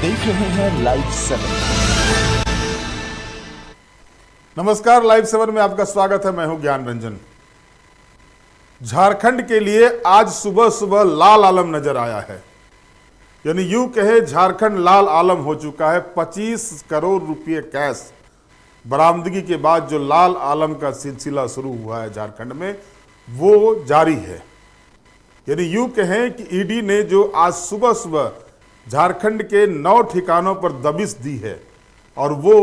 देख रहे हैं लाइव 7। नमस्कार, लाइव 7 में आपका स्वागत है। मैं हूं ज्ञान रंजन। झारखंड के लिए आज सुबह सुबह लाल आलम नजर आया है, यानी यूं कहे झारखंड लाल आलम हो चुका है। 25 करोड़ रुपए कैश बरामदगी के बाद जो लाल आलम का सिलसिला शुरू हुआ है झारखंड में, वो जारी है। यानी यूं कहें कि ईडी ने जो आज सुबह सुबह झारखंड के 9 ठिकानों पर दबिश दी है, और वो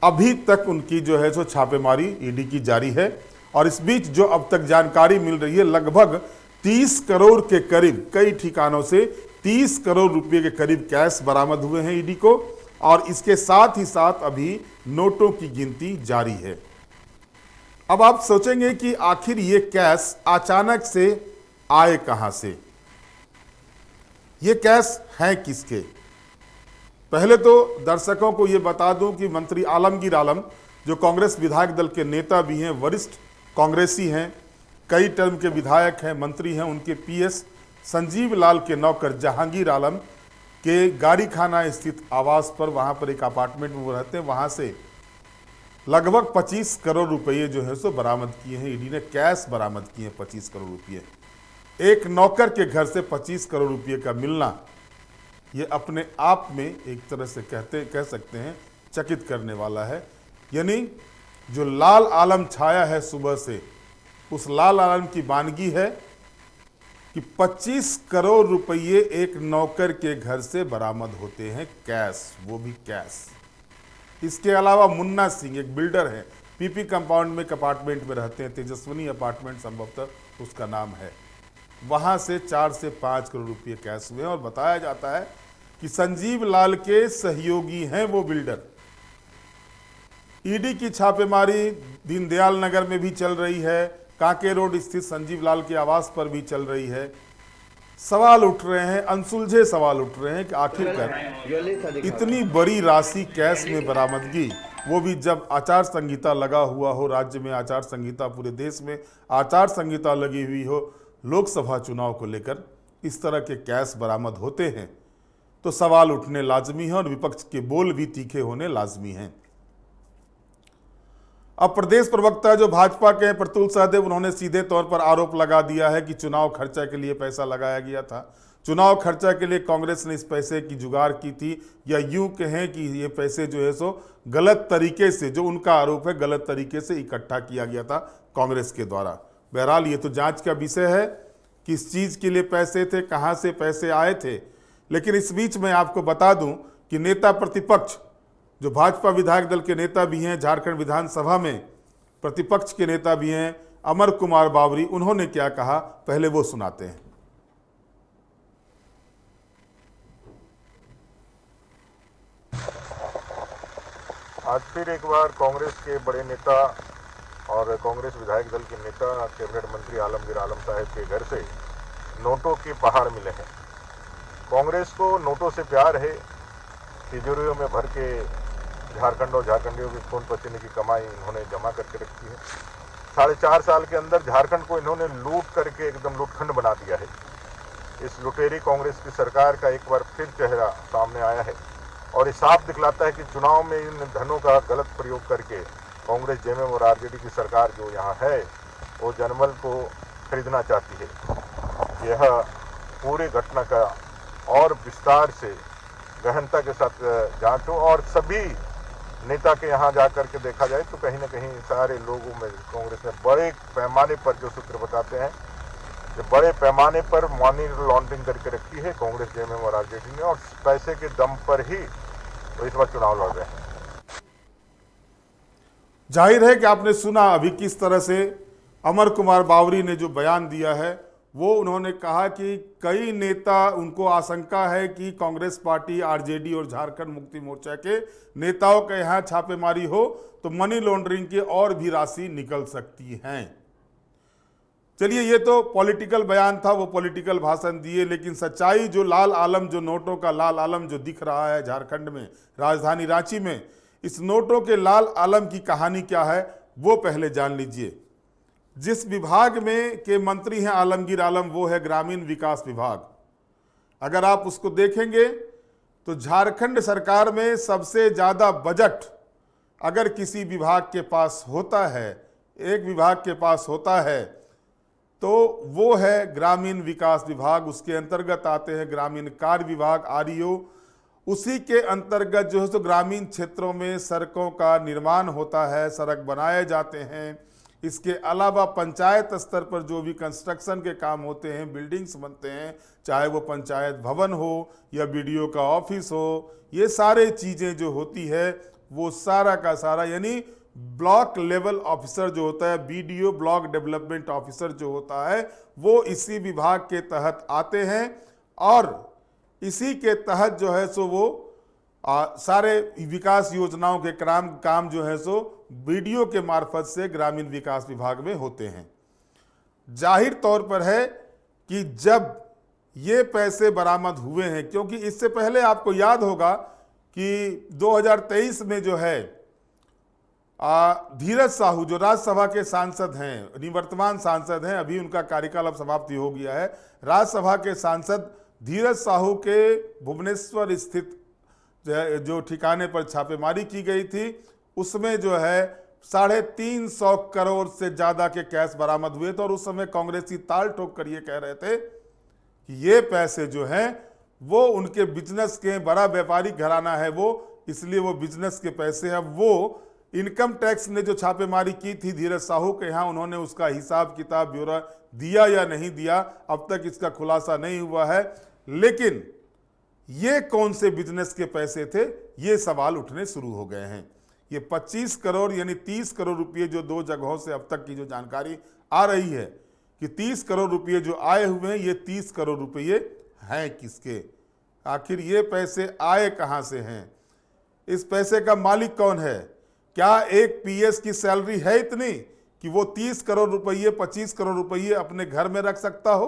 अभी तक उनकी जो है सो छापेमारी ईडी की जारी है। और इस बीच जो अब तक जानकारी मिल रही है, लगभग 30 करोड़ के करीब, कई ठिकानों से 30 करोड़ रुपए के करीब कैश बरामद हुए हैं ईडी को। और इसके साथ ही साथ अभी नोटों की गिनती जारी है। अब आप सोचेंगे कि आखिर ये कैश अचानक से आए कहां से, ये कैश है किसके। पहले तो दर्शकों को ये बता दूं कि मंत्री आलमगीर आलम, जो कांग्रेस विधायक दल के नेता भी हैं, वरिष्ठ कांग्रेसी हैं, कई टर्म के विधायक हैं, मंत्री हैं, उनके पीएस संजीव लाल के नौकर जहांगीर आलम के गाड़ी खाना स्थित आवास पर, वहां पर एक अपार्टमेंट में वो रहते हैं, वहां से लगभग 25 करोड़ रुपये जो है सो बरामद किए हैं। ईडी ने कैश बरामद किए हैं 25 करोड़ रुपये। एक नौकर के घर से 25 करोड़ रुपये का मिलना, ये अपने आप में एक तरह से कह सकते हैं चकित करने वाला है। यानी जो लाल आलम छाया है सुबह से, उस लाल आलम की वानगी है कि 25 करोड़ रुपये एक नौकर के घर से बरामद होते हैं, कैश, वो भी कैश। इसके अलावा मुन्ना सिंह एक बिल्डर है, पीपी कंपाउंड में एक अपार्टमेंट में रहते हैं, तेजस्विनी अपार्टमेंट संभवतः उसका नाम है, वहां से 4 से 5 करोड़ रुपये कैश हुए। और बताया जाता है कि संजीव लाल के सहयोगी हैं वो बिल्डर। ईडी की छापेमारी दीनदयाल नगर में भी चल रही है, कांके रोड स्थित संजीव लाल के आवास पर भी चल रही है। सवाल उठ रहे हैं, अनसुलझे सवाल उठ रहे हैं कि आखिरकार इतनी बड़ी राशि कैश में बरामदगी, वो भी जब आचार संहिता लगा हुआ हो, राज्य में आचार संहिता, पूरे देश में आचार संहिता लगी हुई हो, लोकसभा चुनाव को लेकर इस तरह के कैश बरामद होते हैं तो सवाल उठने लाजमी है और विपक्ष के बोल भी तीखे होने लाजमी हैं। अब प्रदेश प्रवक्ता जो भाजपा के हैं प्रतुल सहदेव, उन्होंने सीधे तौर पर आरोप लगा दिया है कि चुनाव खर्चा के लिए पैसा लगाया गया था। चुनाव खर्चा के लिए कांग्रेस ने इस पैसे की जुगाड़ की थी, या यूं कहें कि ये पैसे जो है सो गलत तरीके से, जो उनका आरोप है, गलत तरीके से इकट्ठा किया गया था कांग्रेस के द्वारा। बहरहाल ये तो जांच का विषय है, किस चीज़ के लिए पैसे थे, कहां से पैसे आए थे। लेकिन इस बीच मैं आपको बता दूं कि नेता प्रतिपक्ष, जो भाजपा विधायक दल के नेता भी हैं, झारखंड विधानसभा में प्रतिपक्ष के नेता भी हैं, अमर कुमार बावरी, उन्होंने क्या कहा, पहले वो सुनाते हैं। आज फिर एक बार कांग्रेस के बड़े नेता और कांग्रेस विधायक दल के नेता कैबिनेट मंत्री आलमगीर आलम साहब के घर से नोटों के पहाड़ मिले हैं। कांग्रेस को नोटों से प्यार है। तिजोरियों में भर के झारखंड और झारखंडियों के खून पसीने की कमाई इन्होंने जमा करके रखी है। 4.5 साल के अंदर झारखंड को इन्होंने लूट करके एकदम लूटखंड बना दिया है। इस लुटेरी कांग्रेस की सरकार का एक बार फिर चेहरा सामने आया है, और ये साफ दिखलाता है कि चुनाव में इन धनों का गलत प्रयोग करके कांग्रेस, जेएमएम और आरजेडी की सरकार जो यहाँ है, वो जनबल को खरीदना चाहती है। यह पूरी घटना का और विस्तार से गहनता के साथ जांच हो, और सभी नेता के यहाँ जा कर के देखा जाए तो कहीं ना कहीं सारे लोगों में कांग्रेस ने बड़े पैमाने पर, जो सूत्र बताते हैं, जो बड़े पैमाने पर मनी लॉन्ड्रिंग करके रखी है कांग्रेस, जेएमएम और आरजेडी ने, और पैसे के दम पर ही तो इस बार चुनाव लड़ रहे हैं। जाहिर है कि आपने सुना अभी किस तरह से अमर कुमार बावरी ने जो बयान दिया है, वो उन्होंने कहा कि कई नेता, उनको आशंका है कि कांग्रेस पार्टी, आरजेडी और झारखंड मुक्ति मोर्चा के नेताओं के यहाँ छापेमारी हो तो मनी लॉन्ड्रिंग की और भी राशि निकल सकती हैं। चलिए, ये तो पॉलिटिकल बयान था, वो पॉलिटिकल भाषण दिए, लेकिन सच्चाई जो लाल आलम, जो नोटों का लाल आलम जो दिख रहा है झारखंड में, राजधानी रांची में, इस नोटों के लाल आलम की कहानी क्या है वो पहले जान लीजिए। जिस विभाग में के मंत्री हैं आलमगीर आलम, वो है ग्रामीण विकास विभाग। अगर आप उसको देखेंगे तो झारखंड सरकार में सबसे ज़्यादा बजट अगर किसी विभाग के पास होता है, एक विभाग के पास होता है, तो वो है ग्रामीण विकास विभाग। उसके अंतर्गत आते हैं ग्रामीण कार्य विभाग, आरईओ। उसी के अंतर्गत जो है तो ग्रामीण क्षेत्रों में सड़कों का निर्माण होता है, सड़क बनाए जाते हैं। इसके अलावा पंचायत स्तर पर जो भी कंस्ट्रक्शन के काम होते हैं, बिल्डिंग्स बनते हैं, चाहे वो पंचायत भवन हो या बीडीओ का ऑफिस हो, ये सारे चीज़ें जो होती है वो सारा का सारा, यानी ब्लॉक लेवल ऑफिसर जो होता है, बीडीओ ब्लॉक डेवलपमेंट ऑफिसर जो होता है, वो इसी विभाग के तहत आते हैं और इसी के तहत जो है सो वो सारे विकास योजनाओं के काम जो है सो बीडीओ के मार्फत से ग्रामीण विकास विभाग में होते हैं। जाहिर तौर पर है कि जब ये पैसे बरामद हुए हैं, क्योंकि इससे पहले आपको याद होगा कि 2023 में जो है धीरज साहू जो राज्यसभा के सांसद हैं, निवर्तमान सांसद हैं, अभी उनका कार्यकाल अब समाप्ति हो गया है, राज्यसभा के सांसद धीरज साहू के भुवनेश्वर स्थित जो ठिकाने पर छापेमारी की गई थी, उसमें जो है 350 करोड़ से ज़्यादा के कैश बरामद हुए थे। और उस समय कांग्रेसी ताल ठोक कर ये कह रहे थे कि ये पैसे जो हैं वो उनके बिजनेस के, बड़ा व्यापारिक घराना है वो, इसलिए वो बिजनेस के पैसे हैं। वो इनकम टैक्स ने जो छापेमारी की थी धीरज साहू के यहाँ, उन्होंने उसका हिसाब किताब ब्यौरा दिया या नहीं दिया, अब तक इसका खुलासा नहीं हुआ है। लेकिन ये कौन से बिजनेस के पैसे थे, ये सवाल उठने शुरू हो गए हैं। ये 25 करोड़ यानी 30 करोड़ रुपये जो दो जगहों से अब तक की जो जानकारी आ रही है कि 30 करोड़ रुपये जो आए हुए हैं, ये 30 करोड़ रुपये हैं किसके, आखिर ये पैसे आए कहाँ से हैं, इस पैसे का मालिक कौन है? क्या एक पीएस की सैलरी है इतनी कि वो 30 करोड़ रुपये 25 करोड़ रुपये अपने घर में रख सकता हो?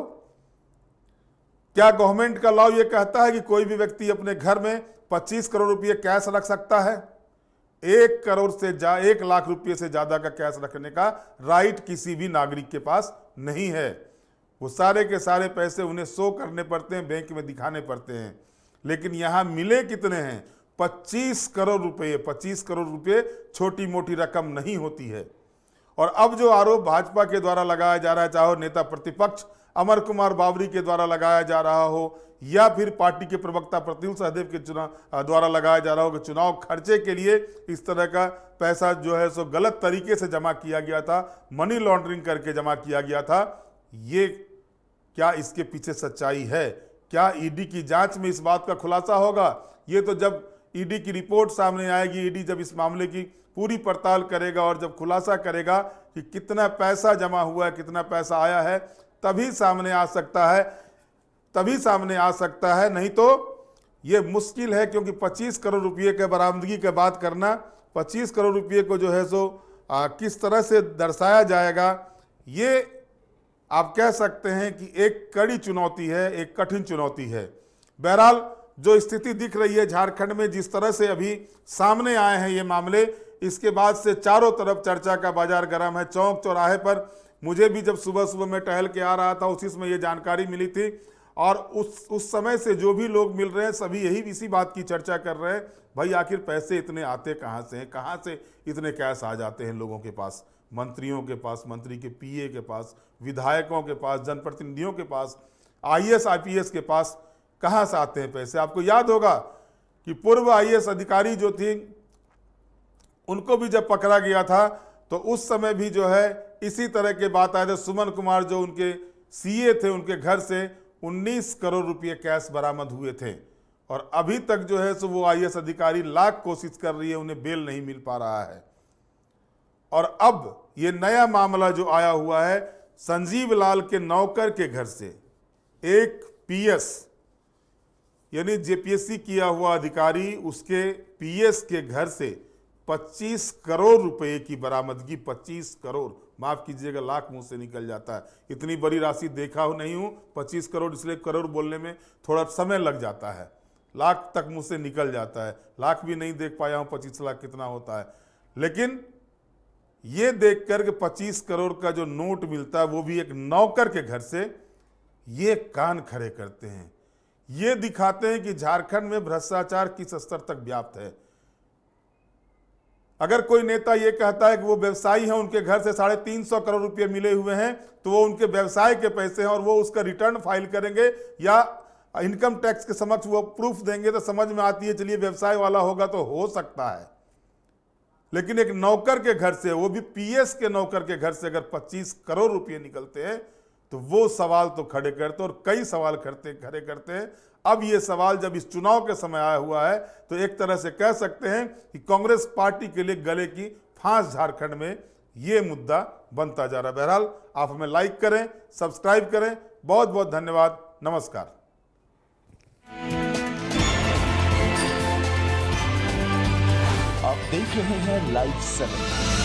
क्या गवर्नमेंट का लॉ ये कहता है कि कोई भी व्यक्ति अपने घर में 25 करोड़ रुपये कैश रख सकता है? 1 लाख रुपये से ज्यादा का कैश रखने का राइट किसी भी नागरिक के पास नहीं है। वो सारे के सारे पैसे उन्हें शो करने पड़ते हैं, बैंक में दिखाने पड़ते हैं। लेकिन यहां मिले कितने हैं? 25 करोड़ रुपये। 25 करोड़ रुपये छोटी मोटी रकम नहीं होती है। और अब जो आरोप भाजपा के द्वारा लगाया जा रहा है, चाहे नेता प्रतिपक्ष अमर कुमार बावरी के द्वारा लगाया जा रहा हो या फिर पार्टी के प्रवक्ता प्रत्युल सहदेव के द्वारा लगाया जा रहा हो कि चुनाव खर्चे के लिए इस तरह का पैसा जो है सो गलत तरीके से जमा किया गया था, मनी लॉन्ड्रिंग करके जमा किया गया था, ये क्या इसके पीछे सच्चाई है? क्या ईडी की जांच में इस बात का खुलासा होगा? ये तो जब ईडी की रिपोर्ट सामने आएगी, ईडी जब इस मामले की पूरी पड़ताल करेगा और जब खुलासा करेगा कि कितना पैसा जमा हुआ है, कितना पैसा आया है, तभी सामने आ सकता है। नहीं तो ये मुश्किल है, क्योंकि 25 करोड़ रुपये के बरामदगी के बात करना, 25 करोड़ रुपये को जो है सो किस तरह से दर्शाया जाएगा, ये आप कह सकते हैं कि एक कड़ी चुनौती है, एक कठिन चुनौती है। बहरहाल जो स्थिति दिख रही है झारखंड में, जिस तरह से अभी सामने आए हैं ये मामले, इसके बाद से चारों तरफ चर्चा का बाजार गर्म है। चौक चौराहे पर मुझे भी जब सुबह सुबह मैं टहल के आ रहा था, उसी समय ये जानकारी मिली थी और उस समय से जो भी लोग मिल रहे हैं सभी इसी बात की चर्चा कर रहे हैं, भाई आखिर पैसे इतने आते कहाँ से हैं, कहाँ से इतने कैश आ जाते हैं लोगों के पास, मंत्रियों के पास, मंत्री के पीए के पास, विधायकों के पास, जनप्रतिनिधियों के पास, आईएएस आईपीएस के पास कहाँ से आते हैं पैसे? आपको याद होगा कि पूर्व आईएएस अधिकारी जो थी उनको भी जब पकड़ा गया था तो उस समय भी जो है इसी तरह के बात आए थे। सुमन कुमार जो उनके सीए थे, उनके घर से 19 करोड़ रुपये कैश बरामद हुए थे और अभी तक जो है सो वो आईएएस अधिकारी लाख कोशिश कर रही है, उन्हें बेल नहीं मिल पा रहा है। और अब ये नया मामला जो आया हुआ है, संजीव लाल के नौकर के घर से एक पीएस यानी जेपीएससी किया हुआ अधिकारी, उसके पीएस के घर से 25 करोड़ रुपए की बरामदगी। 25 करोड़, माफ कीजिएगा, लाख मुंह से निकल जाता है, इतनी बड़ी राशि देखा नहीं हूं। 25 करोड़, इसलिए करोड़ बोलने में थोड़ा समय लग जाता है, लाख तक मुंह से निकल जाता है, लाख भी नहीं देख पाया हूं 25 लाख कितना होता है। लेकिन ये देख कर के 25 करोड़ का जो नोट मिलता है वो भी एक नौकर के घर से, ये कान खड़े करते हैं। ये दिखाते हैं कि झारखंड में भ्रष्टाचार किस स्तर तक व्याप्त है। अगर कोई नेता ये कहता है कि वो व्यवसायी हैं, उनके घर से 350 करोड़ रुपए मिले हुए हैं, तो वो उनके व्यवसाय के पैसे हैं और वो उसका रिटर्न फाइल करेंगे या इनकम टैक्स के समक्ष वो प्रूफ देंगे, तो समझ में आती है चलिए व्यवसाय वाला होगा तो हो सकता है। लेकिन एक नौकर के घर से, वो भी पीएस के नौकर के घर से अगर 25 करोड़ रुपए निकलते हैं तो वो सवाल तो खड़े करते और कई सवाल खड़े करते हैं। अब ये सवाल जब इस चुनाव के समय आया हुआ है तो एक तरह से कह सकते हैं कि कांग्रेस पार्टी के लिए गले की फांस झारखंड में ये मुद्दा बनता जा रहा है। बहरहाल आप हमें लाइक करें, सब्सक्राइब करें। बहुत बहुत धन्यवाद। नमस्कार। आप देख रहे हैं लाइव 7।